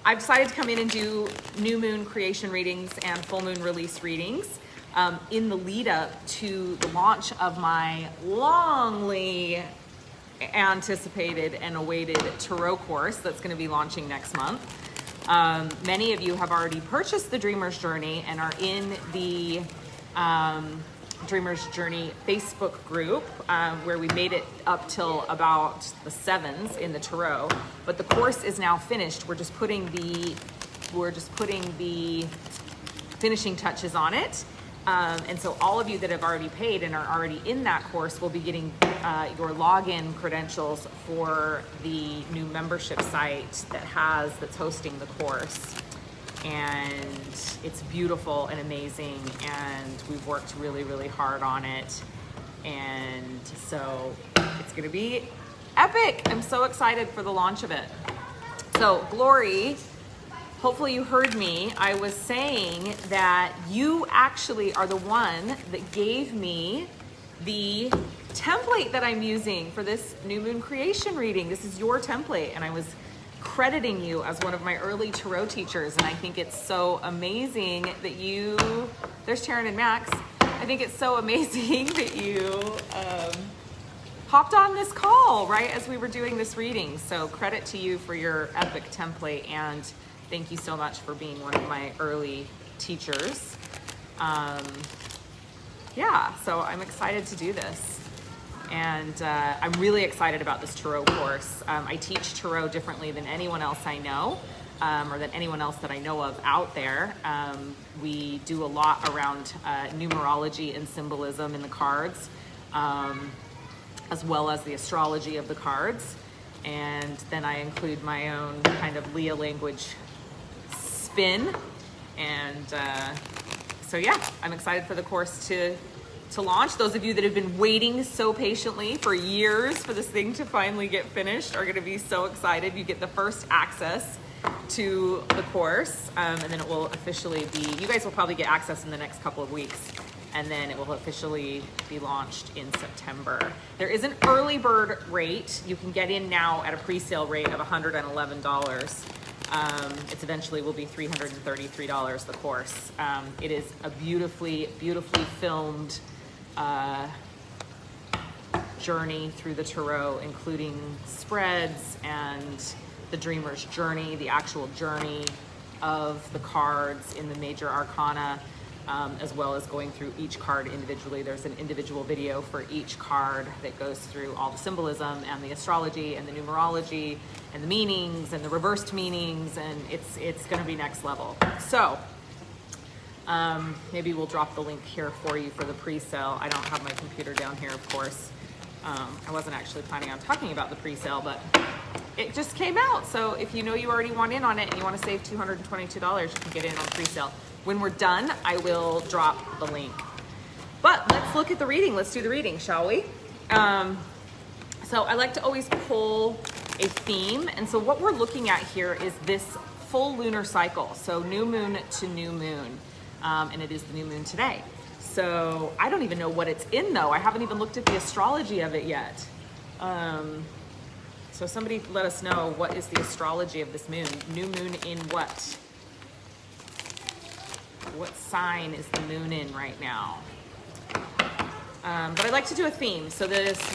I've decided to come in and do new moon creation readings and full moon release readings in the lead up to the launch of my longly anticipated and awaited tarot course that's going to be launching next month. Many of you have already purchased the Dreamer's Journey and are in the Dreamer's Journey Facebook group where we made it up till about the 7s in the tarot, but the course is now finished. We're just putting the finishing touches on it. And so all of you that have already paid and are already in that course will be getting your login credentials for the new membership site that's hosting the course. And it's beautiful and amazing, and we've worked really, really hard on it. And so it's gonna be epic. I'm so excited for the launch of it. So Glory, hopefully you heard me. I was saying that you actually are the one that gave me the template that I'm using for this new moon creation reading. This is your template, and I was crediting you as one of my early tarot teachers, and I think it's so amazing that there's Taryn and Max. I think it's so amazing that you hopped on this call right as we were doing this reading. So credit to you for your epic template, and thank you so much for being one of my early teachers. Yeah, so I'm excited to do this. And I'm really excited about this tarot course. I teach tarot differently than anyone else I know, or than anyone else that I know of out there. We do a lot around numerology and symbolism in the cards, as well as the astrology of the cards. And then I include my own kind of Leah language spin. And so yeah, I'm excited for the course to launch. Those of you that have been waiting so patiently for years for this thing to finally get finished are going to be so excited. You get the first access to the course, and then it will officially be, you guys will probably get access in the next couple of weeks, and then it will officially be launched in September. There is an early bird rate. You can get in now at a pre-sale rate of $111. It eventually will be $333, the course. It is a beautifully, beautifully filmed journey through the tarot, including spreads and the Dreamer's Journey, the actual journey of the cards in the major arcana, as well as going through each card individually. There's an individual video for each card that goes through all the symbolism and the astrology and the numerology and the meanings and the reversed meanings, and it's going to be next level. So maybe we'll drop the link here for you for the pre-sale. I don't have my computer down here, of course. I wasn't actually planning on talking about the pre-sale, but it just came out. So if you know you already want in on it and you want to save $222, you can get in on pre-sale. When we're done, I will drop the link. But let's look at the reading. Let's do the reading, shall we? So I like to always pull a theme. And so what we're looking at here is this full lunar cycle. So new moon to new moon. And it is the new moon today. So I don't even know what it's in though. I haven't even looked at the astrology of it yet. So somebody let us know, what is the astrology of this moon? New moon in what? What sign is the moon in right now? But I'd like to do a theme. So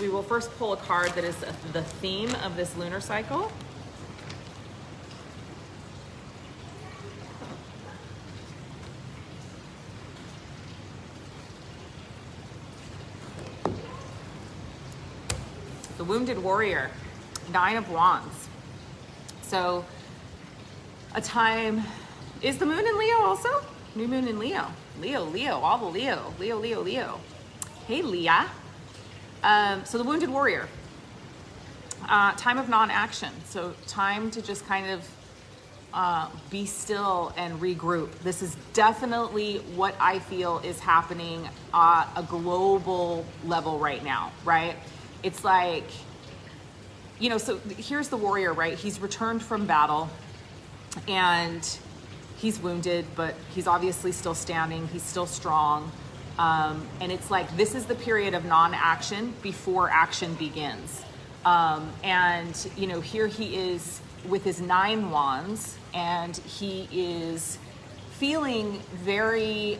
we will first pull a card that is the theme of this lunar cycle. The Wounded Warrior, 9 of Wands. So a time, is the moon in Leo also? New moon in Leo. Leo, all the Leo. Hey, Leah. So the Wounded Warrior, time of non-action. So time to just kind of be still and regroup. This is definitely what I feel is happening at a global level right now, right? It's like, you know, so here's the warrior, right? He's returned from battle and he's wounded, but he's obviously still standing. He's still strong. And it's like, this is the period of non-action before action begins. And, you know, here he is with his 9 wands, and he is feeling very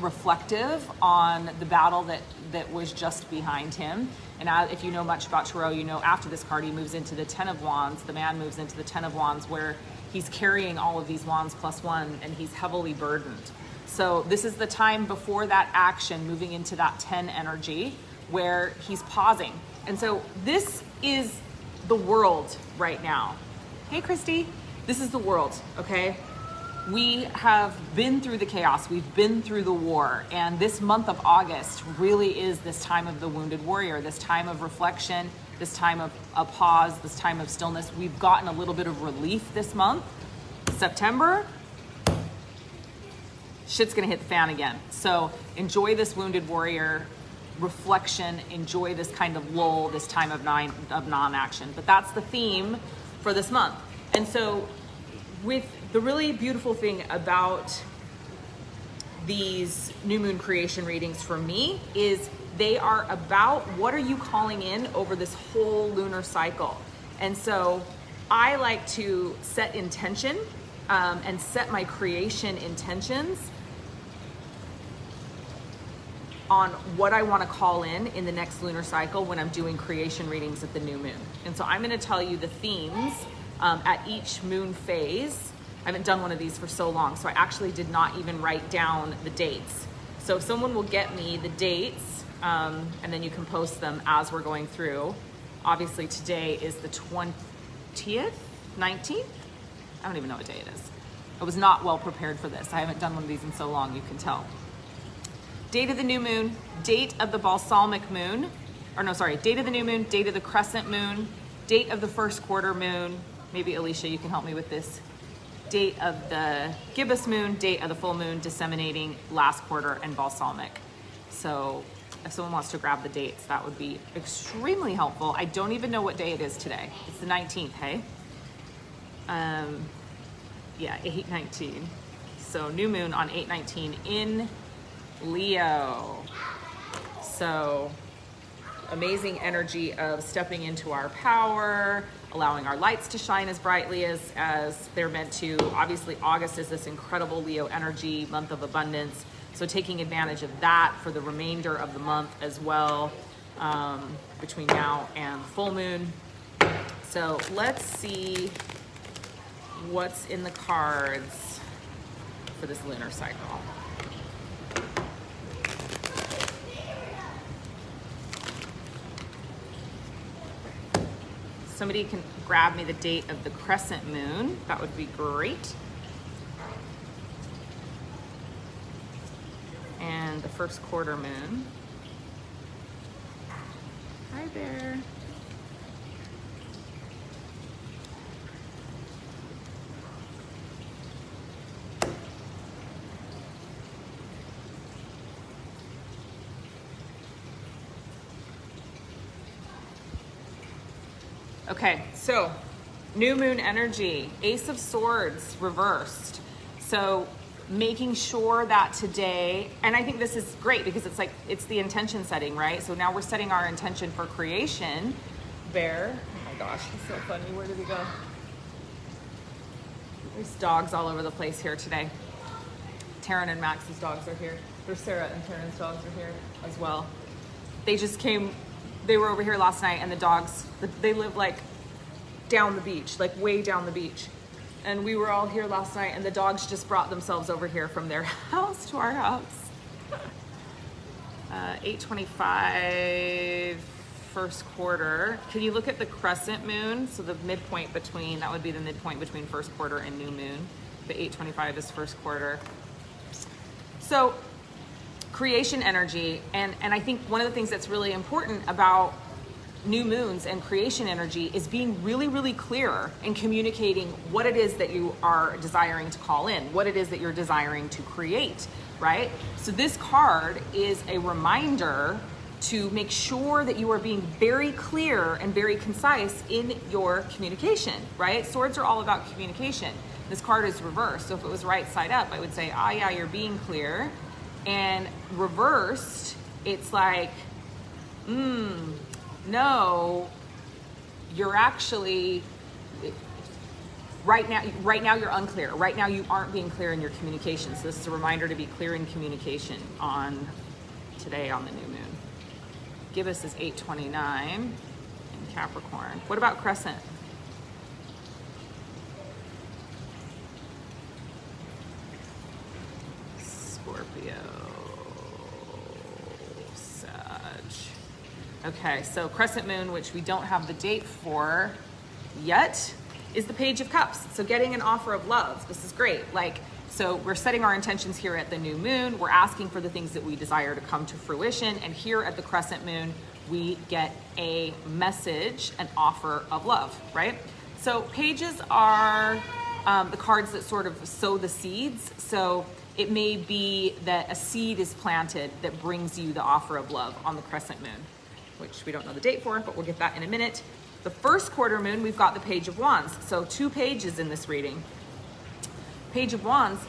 reflective on the battle that was just behind him. And if you know much about Tarot, you know after this card he moves into the 10 of Wands. The man moves into the 10 of Wands, where he's carrying all of these wands plus 1, and he's heavily burdened. So this is the time before that action, moving into that 10 energy, where he's pausing. And so this is the world right now. Hey, Christy. This is the world, okay? We have been through the chaos, we've been through the war, and this month of August really is this time of the wounded warrior, this time of reflection, this time of a pause, this time of stillness. We've gotten a little bit of relief this month. September, shit's gonna hit the fan again. So enjoy this wounded warrior reflection, enjoy this kind of lull, this time of non-action. But that's the theme for this month. And so with the really beautiful thing about these new moon creation readings for me is they are about what are you calling in over this whole lunar cycle. And so I like to set intention and set my creation intentions on what I want to call in the next lunar cycle when I'm doing creation readings at the new moon. And so I'm going to tell you the themes at each moon phase. I haven't done one of these for so long, so I actually did not even write down the dates. So if someone will get me the dates, and then you can post them as we're going through. Obviously today is the 20th, 19th? I don't even know what day it is. I was not well prepared for this. I haven't done one of these in so long, you can tell. Date of the new moon, date of the balsamic moon, date of the new moon, date of the crescent moon, date of the first quarter moon. Maybe Alicia, you can help me with this. Date of the gibbous moon, date of the full moon, disseminating, last quarter, and balsamic. So if someone wants to grab the dates, that would be extremely helpful. I don't even know what day it is today. It's the 19th, hey? Yeah, 8/19. So new moon on 8/19 in Leo. So amazing energy of stepping into our power, allowing our lights to shine as brightly as they're meant to. Obviously, August is this incredible Leo energy, month of abundance. So taking advantage of that for the remainder of the month as well, between now and full moon. So let's see what's in the cards for this lunar cycle. Somebody can grab me the date of the crescent moon. That would be great. And the first quarter moon. Hi there. Okay, so new moon energy, Ace of Swords reversed. So making sure that today, and I think this is great because it's the intention setting, right? So now we're setting our intention for creation. Bear, oh my gosh, he's so funny. Where did he go? There's dogs all over the place here today. Taryn and Max's dogs are here. There's Sarah and Taryn's dogs are here as well. They just came. They were over here last night, and the dogs, they live like down the beach, like way down the beach. And we were all here last night, and the dogs just brought themselves over here from their house to our house. 8:25, first quarter. Can you look at the crescent moon? So the midpoint between, that would be the midpoint between first quarter and new moon. The 8:25 is first quarter. So creation energy, and I think one of the things that's really important about new moons and creation energy is being really, really clear and communicating what it is that you are desiring to call in, what it is that you're desiring to create, right? So this card is a reminder to make sure that you are being very clear and very concise in your communication, right? Swords are all about communication. This card is reversed. So if it was right side up, I would say, ah, yeah, you're being clear. And reversed, it's like, no, you're actually, right now you're unclear. Right now you aren't being clear in your communication. So this is a reminder to be clear in communication on today on the new moon. Gibbous is 8:29 in Capricorn. What about Crescent? Scorpio, Sag. Okay, so Crescent Moon, which we don't have the date for yet, is the Page of Cups. So getting an offer of love. This is great. So we're setting our intentions here at the new moon. We're asking for the things that we desire to come to fruition. And here at the Crescent Moon, we get a message, an offer of love, right? So pages are the cards that sort of sow the seeds. So it may be that a seed is planted that brings you the offer of love on the Crescent Moon, which we don't know the date for, but we'll get that in a minute. The first quarter moon, we've got the Page of Wands. So 2 pages in this reading. Page of Wands.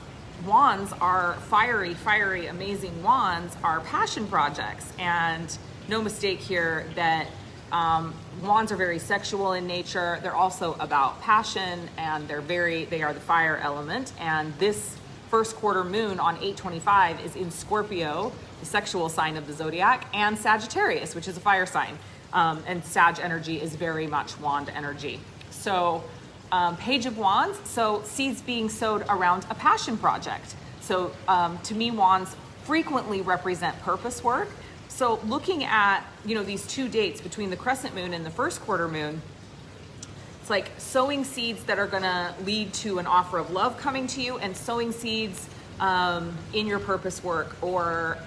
Wands are fiery, amazing wands are passion projects. And no mistake here that wands are very sexual in nature. They're also about passion, and they are the fire element. And this first quarter moon on 8/25 is in Scorpio, the sexual sign of the zodiac, and Sagittarius, which is a fire sign. And Sag energy is very much wand energy. So Page of Wands, so seeds being sowed around a passion project. So to me, wands frequently represent purpose work. So looking at, these 2 dates between the Crescent Moon and the first quarter moon, it's like sowing seeds that are gonna lead to an offer of love coming to you, and sowing seeds in your purpose work or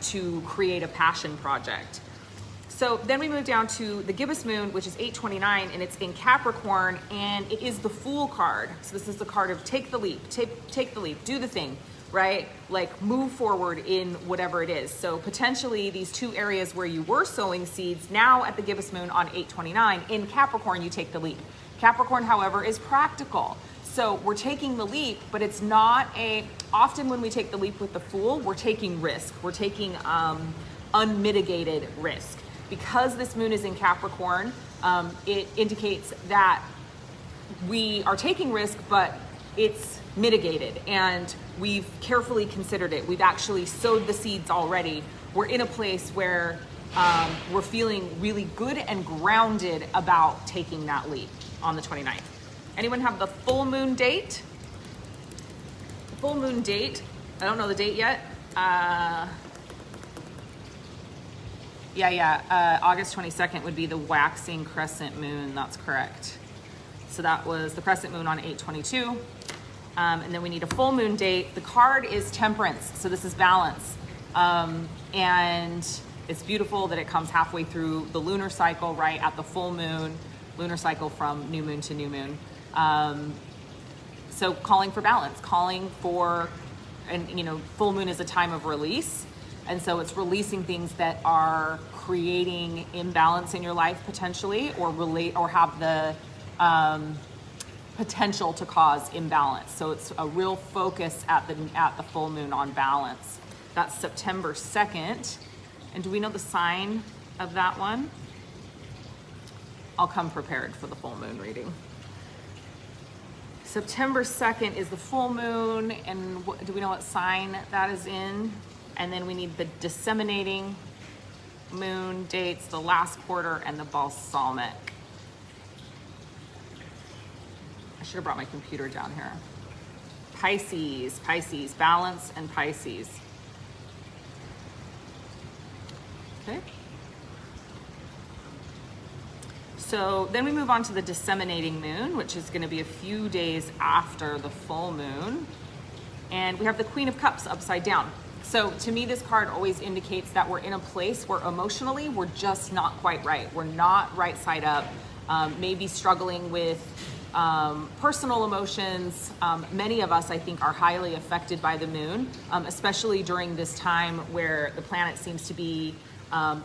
to create a passion project. So then we move down to the Gibbous Moon, which is 8/29, and it's in Capricorn, and it is the Fool card. So this is the card of take the leap, take the leap, do the thing, right? Like move forward in whatever it is. So potentially these 2 areas where you were sowing seeds, now at the Gibbous Moon on 8/29, in Capricorn, you take the leap. Capricorn, however, is practical. So we're taking the leap, but it's not often when we take the leap with the Fool, we're taking risk. We're taking unmitigated risk. Because this moon is in Capricorn, it indicates that we are taking risk, but it's mitigated and we've carefully considered it. We've actually sowed the seeds already. We're in a place where we're feeling really good and grounded about taking that leap on the 29th. Anyone have the full moon date? The full moon date, I don't know the date yet. August 22nd would be the waxing crescent moon. That's correct. So that was the crescent moon on 8/22. And then we need a full moon date. The card is Temperance. So this is balance. And it's beautiful that it comes halfway through the lunar cycle, right at the full moon, lunar cycle from new moon to new moon. So calling for balance, calling for, and full moon is a time of release. And so it's releasing things that are creating imbalance in your life potentially, or have the potential to cause imbalance. So it's a real focus at the full moon on balance. That's September 2nd. And do we know the sign of that one? I'll come prepared for the full moon reading. September 2nd is the full moon, and do we know what sign that is in? And then we need the disseminating moon dates, the last quarter, and the balsamic. I should have brought my computer down here. Pisces, balance and Pisces. Okay. So then we move on to the disseminating moon, which is going to be a few days after the full moon. And we have the Queen of Cups upside down. So to me, this card always indicates that we're in a place where emotionally we're just not quite right. We're not right side up, maybe struggling with personal emotions. Many of us, I think, are highly affected by the moon, especially during this time where the planet seems to be,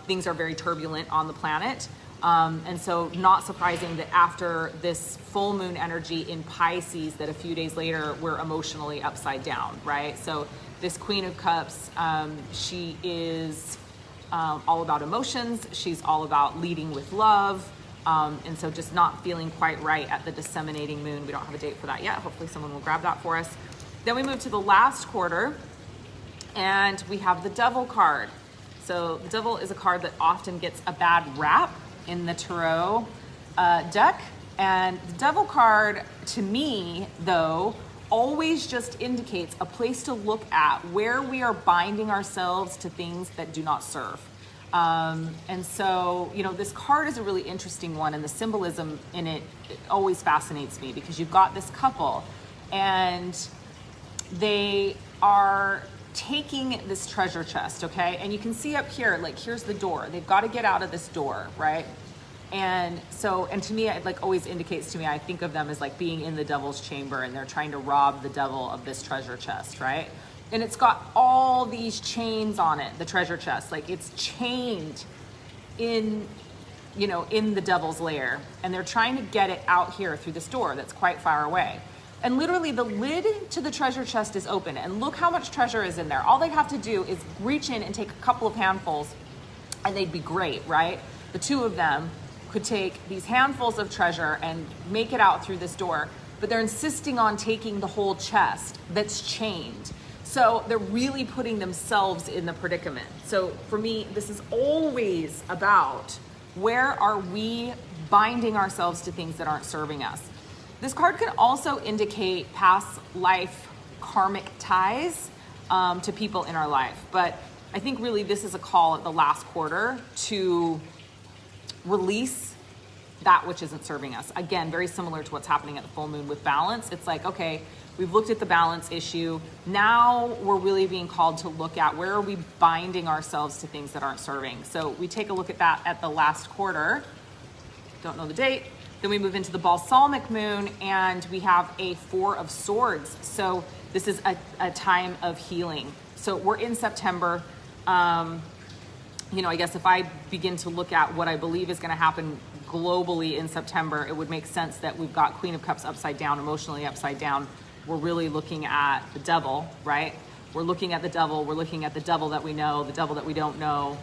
things are very turbulent on the planet. And so not surprising that after this full moon energy in Pisces, that a few days later, we're emotionally upside down, right? So this Queen of Cups, she is all about emotions. She's all about leading with love. And so just not feeling quite right at the disseminating moon. We don't have a date for that yet. Hopefully someone will grab that for us. Then we move to the last quarter, and we have the Devil card. So the Devil is a card that often gets a bad rap in the tarot deck. And the Devil card, to me, though, always just indicates a place to look at where we are binding ourselves to things that do not serve. And so, you know, this card is a really interesting one, and the symbolism in it always fascinates me, because you've got this couple and they are taking this treasure chest, okay? And you can see up here, like, here's the door. They've got to get out of this door, right? And so, and to me, it like always indicates to me, I think of them as like being in the devil's chamber, and they're trying to rob the devil of this treasure chest, right? And it's got all these chains on it, the treasure chest, like it's chained in, you know, in the devil's lair. And they're trying to get it out here through this door that's quite far away. And literally the lid to the treasure chest is open, and look how much treasure is in there. All they have to do is reach in and take a couple of handfuls, and they'd be great, right? The two of them could take these handfuls of treasure and make it out through this door, but they're insisting on taking the whole chest that's chained. So they're really putting themselves in the predicament. So for me, this is always about, where are we binding ourselves to things that aren't serving us? This card can also indicate past life karmic ties to people in our life. But I think really this is a call at the last quarter to release that which isn't serving us. Again, very similar to what's happening at the full moon with balance. It's like, okay, we've looked at the balance issue. Now we're really being called to look at, where are we binding ourselves to things that aren't serving? So we take a look at that at the last quarter. Don't know the date. Then we move into the balsamic moon, and we have a 4 of Swords. So this is a time of healing. So we're in September. You know, I guess if I begin to look at what I believe is going to happen globally in September, it would make sense that we've got Queen of Cups upside down, emotionally upside down. We're really looking at the devil, right? We're looking at the devil. We're looking at the devil that we know, the devil that we don't know.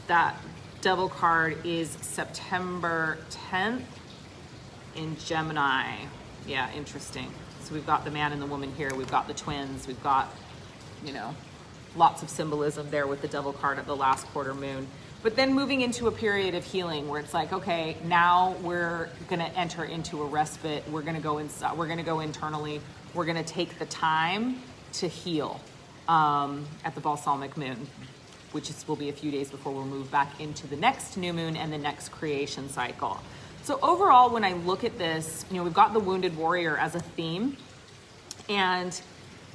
That devil card is September 10th in Gemini. Yeah, interesting. So we've got the man and the woman here. We've got the twins. We've got, you know, lots of symbolism there with the devil card at the last quarter moon. But then moving into a period of healing, where it's like, okay, now we're going to enter into a respite. We're going to go inside. We're going to go internally. We're going to take the time to heal at the balsamic moon, which will be a few days before we'll move back into the next new moon and the next creation cycle. So overall, when I look at this, you know, we've got the wounded warrior as a theme, and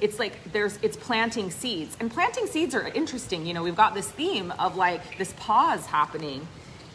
it's like it's planting seeds, and planting seeds are interesting. You know, we've got this theme of like this pause happening,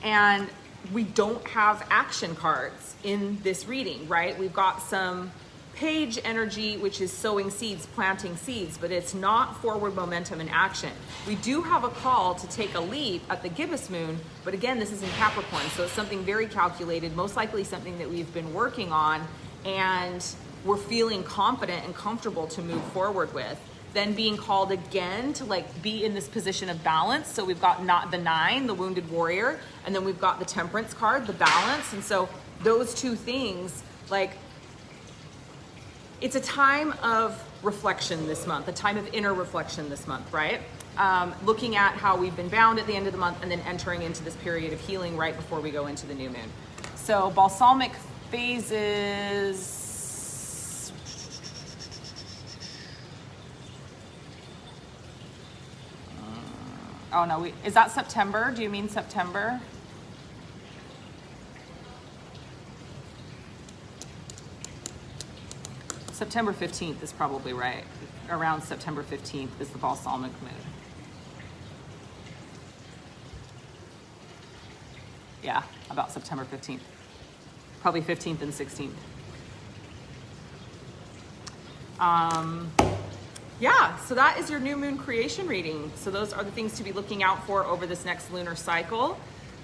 and we don't have action cards in this reading, right? We've got some page energy, which is sowing seeds, planting seeds, but it's not forward momentum and action. We do have a call to take a leap at the gibbous moon, but again, this is in Capricorn, so it's something very calculated, most likely something that we've been working on, and we're feeling confident and comfortable to move forward with. Then being called again to like be in this position of balance. So we've got not the 9, the wounded warrior, and then we've got the temperance card, the balance. And so those two things, like, it's a time of reflection this month, a time of inner reflection this month, right? Looking at how we've been bound at the end of the month, and then entering into this period of healing right before we go into the new moon. So balsamic phases. Oh no, is that September? Do you mean September? September 15th is probably right. Around September 15th is the balsamic moon. Yeah, about September 15th. Probably 15th and 16th. Yeah, so that is your new moon creation reading. So those are the things to be looking out for over this next lunar cycle.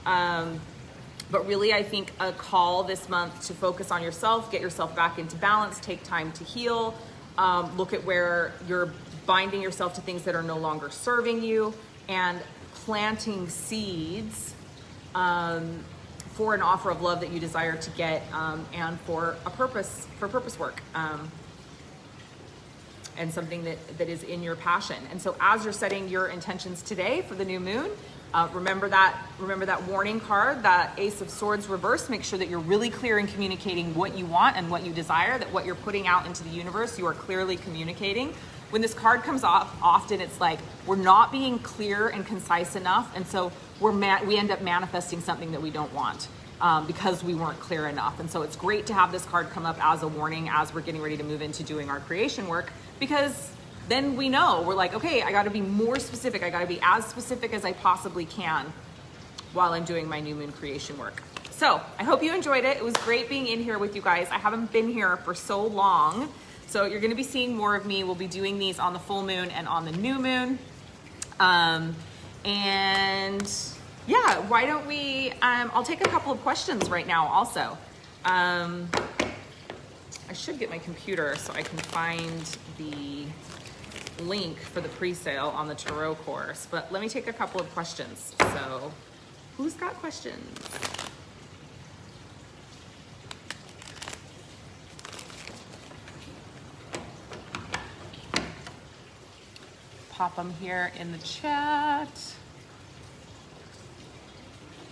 But really, I think a call this month to focus on yourself, get yourself back into balance, take time to heal, look at where you're binding yourself to things that are no longer serving you, and planting seeds for an offer of love that you desire to get, and for purpose work, and something that is in your passion. And so as you're setting your intentions today for the new moon, remember that warning card, that Ace of Swords reverse. Make sure that you're really clear in communicating what you want and what you desire, that what you're putting out into the universe, you are clearly communicating. When this card comes off, often it's like we're not being clear and concise enough, and so we end up manifesting something that we don't want, because we weren't clear enough. And so it's great to have this card come up as a warning as we're getting ready to move into doing our creation work, because then we know, we're like, okay, I got to be more specific. I got to be as specific as I possibly can while I'm doing my new moon creation work. So I hope you enjoyed it. It was great being in here with you guys. I haven't been here for so long. So you're going to be seeing more of me. We'll be doing these on the full moon and on the new moon. And yeah, why don't we, I'll take a couple of questions right now also. I should get my computer so I can find the link for the pre-sale on the tarot course, but let me take a couple of questions. So who's got questions? Pop them here in the chat.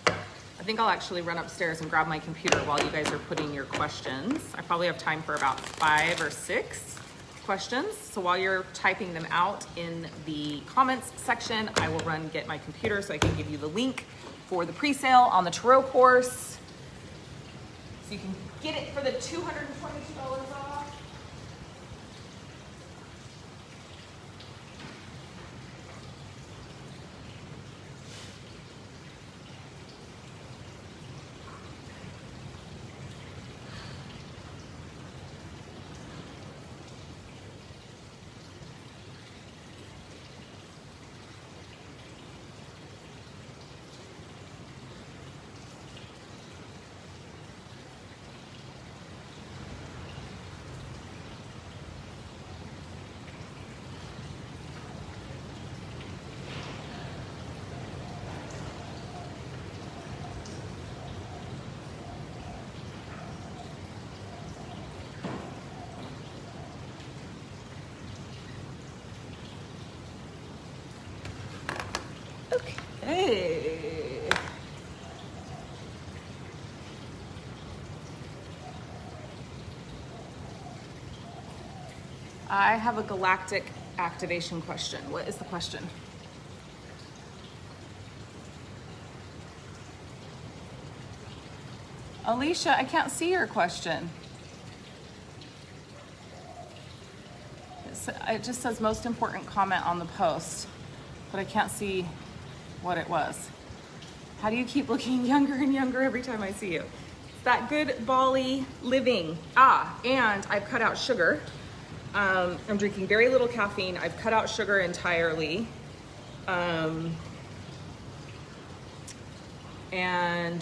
I think I'll actually run upstairs and grab my computer while you guys are putting your questions. I probably have time for about 5 or 6 questions. So while you're typing them out in the comments section, I will run get my computer so I can give you the link for the pre-sale on the tarot course. So you can get it for the $222 off. Okay. I have a galactic activation question. What is the question? Alicia, I can't see your question. It just says most important comment on the post, but I can't see what it was. How do you keep looking younger and younger every time I see you? It's that good Bali living. And I've cut out sugar. I'm drinking very little caffeine. I've cut out sugar entirely. And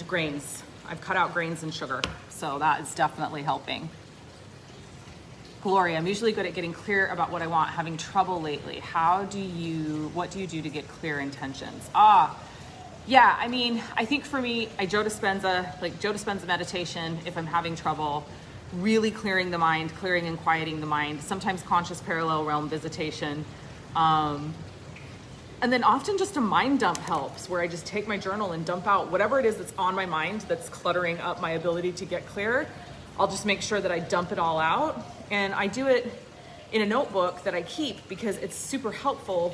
grains. I've cut out grains and sugar. So that is definitely helping. Gloria, I'm usually good at getting clear about what I want, having trouble lately. What do you do to get clear intentions? Yeah, I mean, I think for me, Joe Dispenza meditation, if I'm having trouble, really clearing the mind, clearing and quieting the mind, sometimes conscious parallel realm visitation. And then often just a mind dump helps, where I just take my journal and dump out whatever it is that's on my mind that's cluttering up my ability to get clear. I'll just make sure that I dump it all out. And I do it in a notebook that I keep because it's super helpful.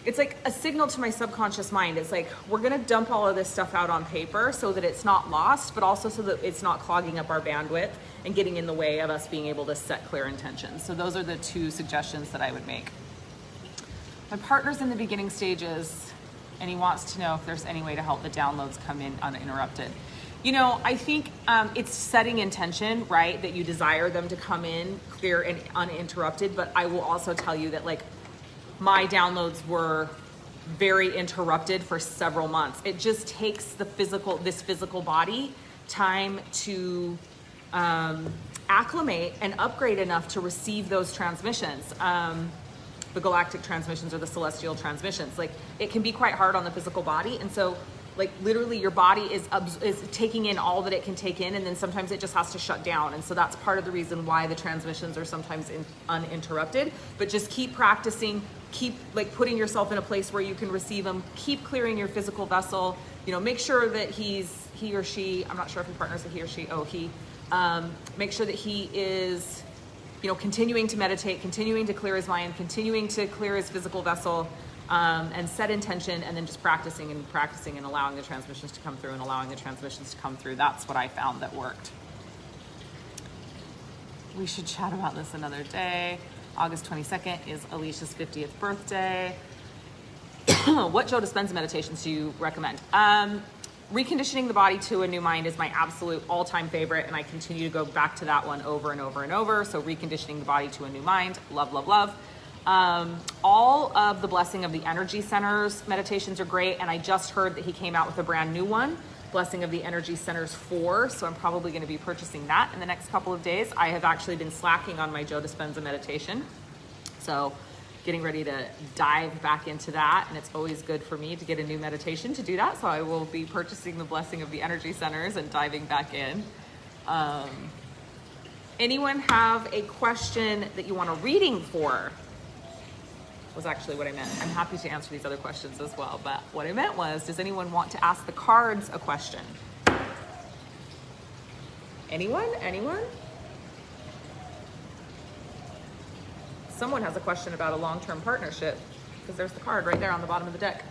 It's like a signal to my subconscious mind. It's like, we're gonna dump all of this stuff out on paper so that it's not lost, but also so that it's not clogging up our bandwidth and getting in the way of us being able to set clear intentions. So those are the 2 suggestions that I would make. My partner's in the beginning stages and he wants to know if there's any way to help the downloads come in uninterrupted. You know, I think it's setting intention, right? That you desire them to come in clear and uninterrupted. But I will also tell you that, like, my downloads were very interrupted for several months. It just takes this physical body time to acclimate and upgrade enough to receive those transmissions. the galactic transmissions or the celestial transmissions. Like, it can be quite hard on the physical body. And so, like, literally your body is taking in all that it can take in, and then sometimes it just has to shut down. And so that's part of the reason why the transmissions are sometimes uninterrupted. But just keep practicing, keep like putting yourself in a place where you can receive them, keep clearing your physical vessel, you know, make sure that he or she, I'm not sure if your partner's a he or she, make sure that he is, you know, continuing to meditate, continuing to clear his mind, continuing to clear his physical vessel, and set intention, and then just practicing and allowing the transmissions to come through and allowing the transmissions to come through. That's what I found that worked. We should chat about this another day. August 22nd is Alicia's 50th birthday. What Joe Dispenza meditations do you recommend? Reconditioning the body to a new mind is my absolute all-time favorite, and I continue to go back to that one over and over and over. So reconditioning the body to a new mind, love, love, love. All of the Blessing of the Energy Centers meditations are great, and I just heard that he came out with a brand new one, Blessing of the Energy Centers 4, so I'm probably going to be purchasing that in the next couple of days. I have actually been slacking on my Joe Dispenza meditation, so getting ready to dive back into that, and it's always good for me to get a new meditation to do that, so I will be purchasing the Blessing of the Energy Centers and diving back in. Anyone have a question that you want a reading for? Was actually what I meant. I'm happy to answer these other questions as well, but what I meant was, does anyone want to ask the cards a question? Anyone? Someone has a question about a long-term partnership, because there's the card right there on the bottom of the deck.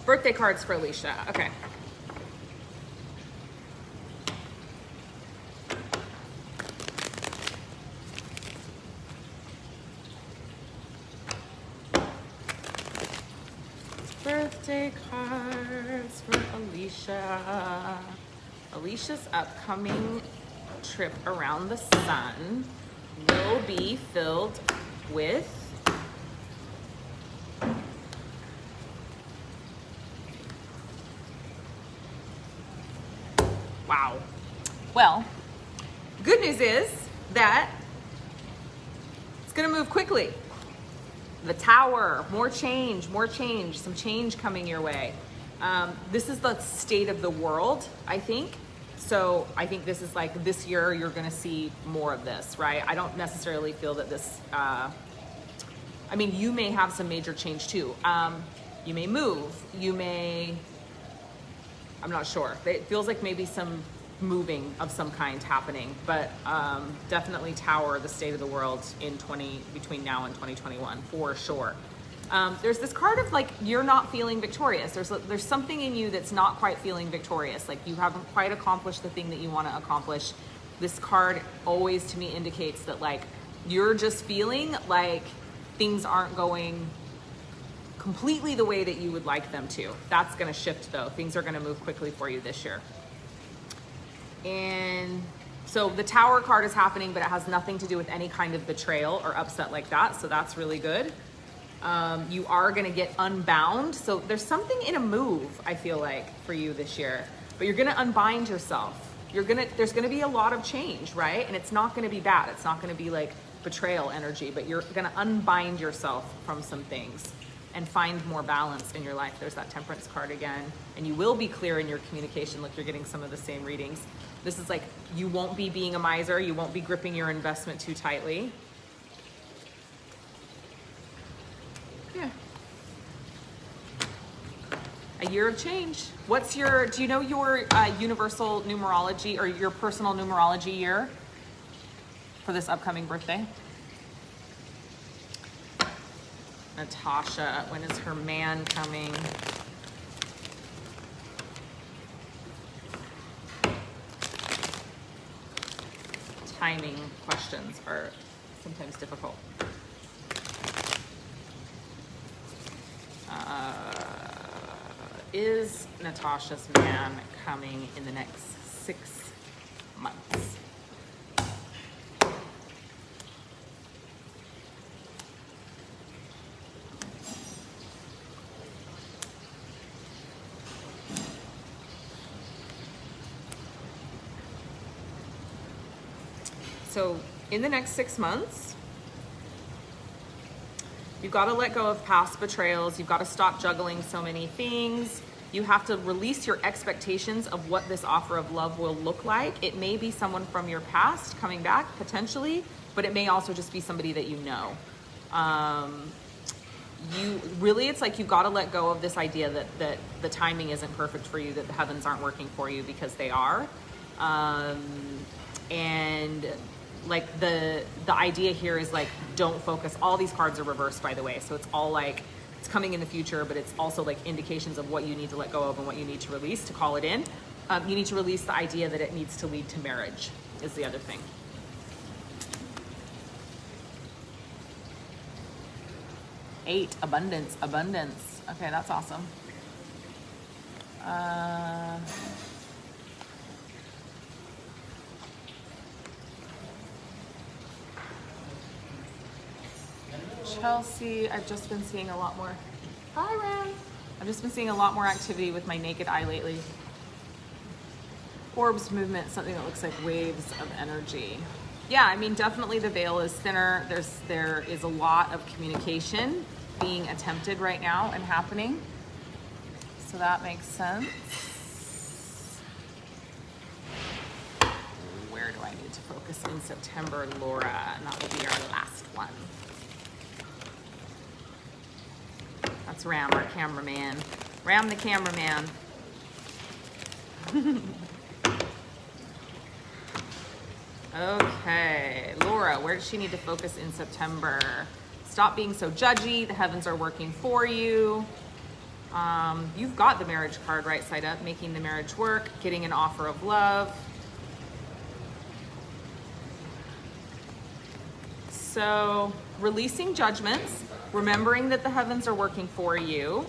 Birthday cards for Alicia. Okay. Birthday cards for Alicia. Alicia's upcoming trip around the sun will be filled with wow. Well, good news is that it's going to move quickly. The Tower, more change, some change coming your way. This is the state of the world, I think. So I think this is like, this year you're going to see more of this, right? I don't necessarily feel that this, I mean, you may have some major change too. You may move, I'm not sure. It feels like maybe some moving of some kind happening, but definitely Tower, the state of the world between now and 2021 for sure. There's this card of like, you're not feeling victorious. There's something in you that's not quite feeling victorious. Like you haven't quite accomplished the thing that you want to accomplish. This card always to me indicates that like, you're just feeling like things aren't going completely the way that you would like them to. That's going to shift though. Things are going to move quickly for you this year. And so the Tower card is happening, but it has nothing to do with any kind of betrayal or upset like that. So that's really good. You are going to get unbound. So there's something in a move, I feel like, for you this year, but you're going to unbind yourself. There's going to be a lot of change, right? And it's not going to be bad. It's not going to be like betrayal energy, but you're going to unbind yourself from some things and find more balance in your life. There's that Temperance card again. And you will be clear in your communication. Look, you're getting some of the same readings. This is like, you won't be being a miser. You won't be gripping your investment too tightly. Yeah. A year of change. Do you know your universal numerology or your personal numerology year for this upcoming birthday? Natasha, when is her man coming? Timing questions are sometimes difficult. Is Natasha's man coming in the next 6 months? So in the next 6 months, you've got to let go of past betrayals. You've got to stop juggling so many things. You have to release your expectations of what this offer of love will look like. It may be someone from your past coming back, potentially, but it may also just be somebody that you know. It's like you've got to let go of this idea that the timing isn't perfect for you, that the heavens aren't working for you, because they are. And like the idea here is like, don't focus. All these cards are reversed, by the way. So it's all like, it's coming in the future, but it's also like indications of what you need to let go of and what you need to release to call it in. You need to release the idea that it needs to lead to marriage is the other thing. Eight, abundance. Okay, that's awesome. Chelsea, I've just been seeing a lot more. Hi, Ren. I've just been seeing a lot more activity with my naked eye lately. Orbs movement, something that looks like waves of energy. Yeah, I mean, definitely the veil is thinner. There is a lot of communication being attempted right now and happening. So that makes sense. Where do I need to focus in September, Laura? And that will be our last one. That's Ram, our cameraman. Ram the cameraman. Okay, Laura, where does she need to focus in September? Stop being so judgy. The heavens are working for you. You've got the marriage card right side up, making the marriage work, getting an offer of love. So releasing judgments, remembering that the heavens are working for you.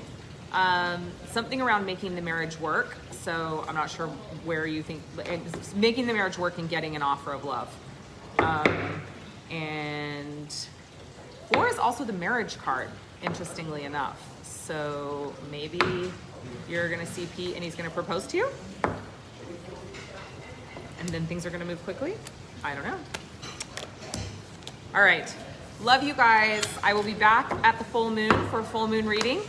Something around making the marriage work. So I'm not sure where you think, making the marriage work and getting an offer of love. And 4 is also the marriage card, interestingly enough. So maybe you're gonna see Pete and he's gonna propose to you? And then things are gonna move quickly? I don't know. All right, love you guys. I will be back at the full moon for a full moon reading,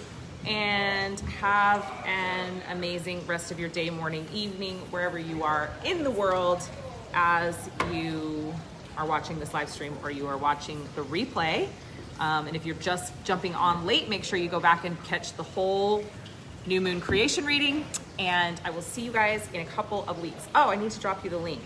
and have an amazing rest of your day, morning, evening, wherever you are in the world as you are watching this live stream or you are watching the replay. And if you're just jumping on late, make sure you go back and catch the whole new moon creation reading, and I will see you guys in a couple of weeks. Oh, I need to drop you the link.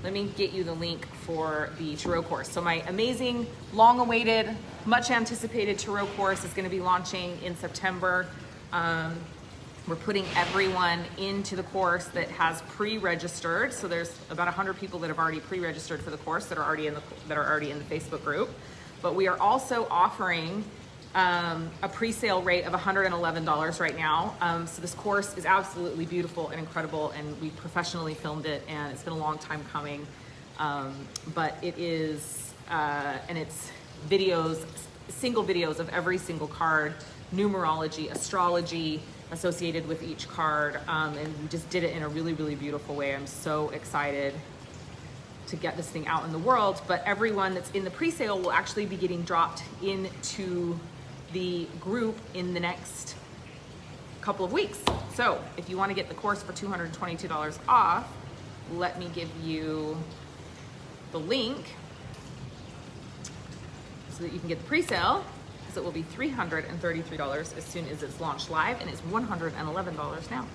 Let me get you the link for the tarot course. So my amazing, long-awaited, much-anticipated tarot course is going to be launching in September. We're putting everyone into the course that has pre-registered. So there's about 100 people that have already pre-registered for the course that are already in the Facebook group. But we are also offering a pre-sale rate of $111 right now. So this course is absolutely beautiful and incredible, and we professionally filmed it, and it's been a long time coming. But it is, and it's videos, single videos of every single card, numerology, astrology associated with each card, and we just did it in a really, really beautiful way. I'm so excited to get this thing out in the world, but everyone that's in the pre-sale will actually be getting dropped into the group in the next couple of weeks. So if you want to get the course for $222 off, let me give you the link so that you can get the pre-sale, because it will be $333 as soon as it's launched live, and it's $111 now.